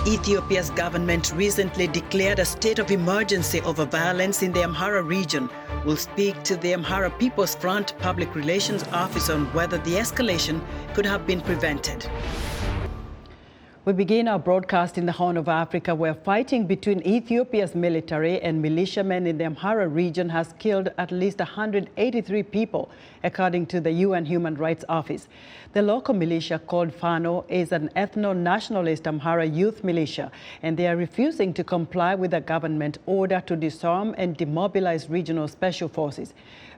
Ethiopia's government recently declared a state of emergency over violence in the Amhara region. We'll speak to the Amhara People's Front Public Relations Officer on whether the escalation could have been prevented. We begin our broadcast in the Horn of Africa, where fighting between Ethiopia's military and militiamen in the Amhara region has killed at least 183 people, according to the UN Human Rights Office. The local militia, called Fano, is an ethno-nationalist Amhara youth militia, and they are refusing to comply with the government order to disarm and demobilize regional special forces.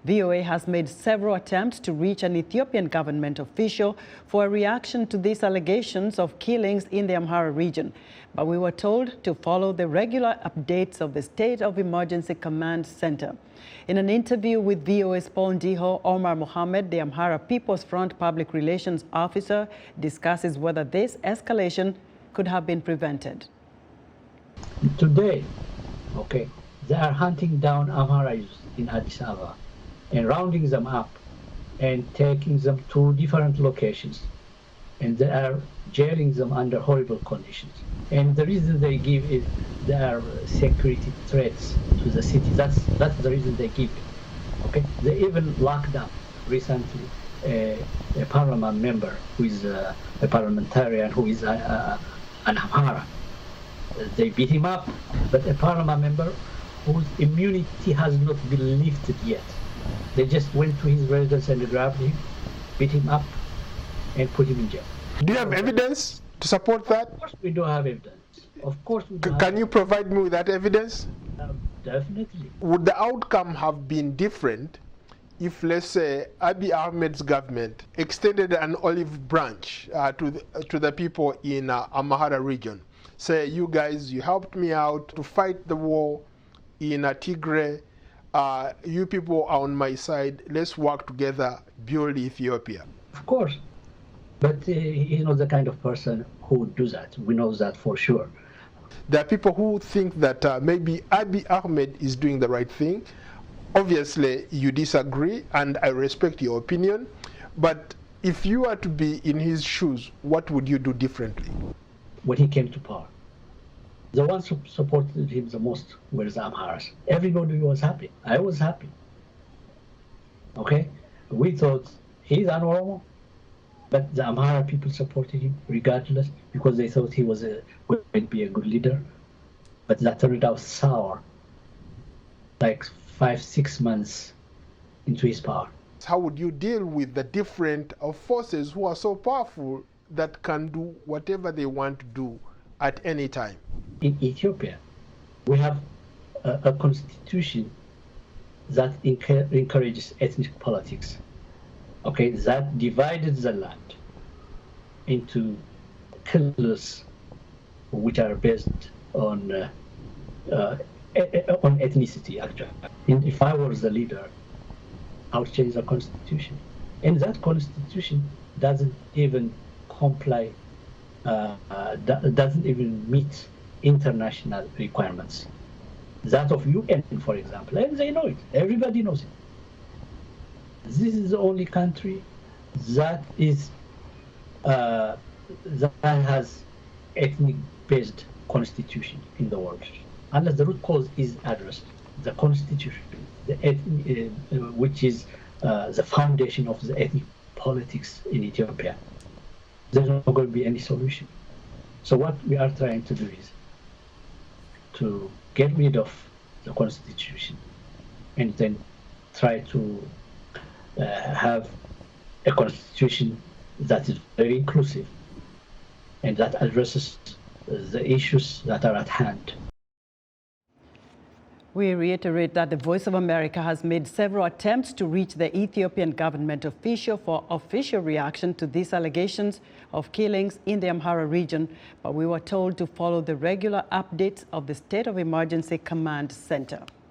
VOA has made several attempts to reach an Ethiopian government official for a reaction to these allegations of killings in the Amhara region, but we were told to follow the regular updates of the State of Emergency Command Center. In an interview with VOA's Paul Ndiho, Omar Mohammed, the Amhara People's Front Public Relations Officer, discusses whether this escalation could have been prevented. Today, they are hunting down Amhara in Addis Ababa and rounding them up and taking them to different locations. And they are jailing them under horrible conditions. And the reason they give is there are security threats to the city. That's the reason they give it. They even locked up recently a parliament member who is a parliamentarian who is an Ahmara. They beat him up, but a parliament member whose immunity has not been lifted yet. They just went to his residence and grabbed him, beat him up, and put him in jail. Do you have evidence to support that? Of course we don't have evidence. Of course we don't. Can you provide me with that evidence? Definitely. Would the outcome have been different if, let's say, Abiy Ahmed's government extended an olive branch to the people in Amhara region? Say, you guys, you helped me out to fight the war in Tigray. You people are on my side. Let's work together, build Ethiopia. Of course. But he's not the kind of person who would do that. We know that for sure. There are people who think that maybe Abiy Ahmed is doing the right thing. Obviously, you disagree, and I respect your opinion. But if you are to be in his shoes, what would you do differently? When he came to power, the ones who supported him the most were the Amharas. Everybody was happy. I was happy. We thought he's an Oromo. But the Amhara people supported him regardless because they thought he was going to be a good leader. But that turned out sour, like 5-6 months into his power. How would you deal with the different forces who are so powerful that can do whatever they want to do at any time? In Ethiopia, we have a constitution that encourages ethnic politics. That divided the land into killers, which are based on ethnicity, actually. And if I was the leader, I would change the constitution. And that constitution doesn't even comply, doesn't even meet international requirements. That of UN, for example, and they know it. Everybody knows it. This is the only country that is that has ethnic-based constitution in the world, unless the root cause is addressed. The constitution, which is the foundation of the ethnic politics in Ethiopia, there's not going to be any solution. So what we are trying to do is to get rid of the constitution and then try to have a constitution that is very inclusive and that addresses the issues that are at hand. We reiterate that the Voice of America has made several attempts to reach the Ethiopian government official for official reaction to these allegations of killings in the Amhara region, but we were told to follow the regular updates of the State of Emergency Command Center.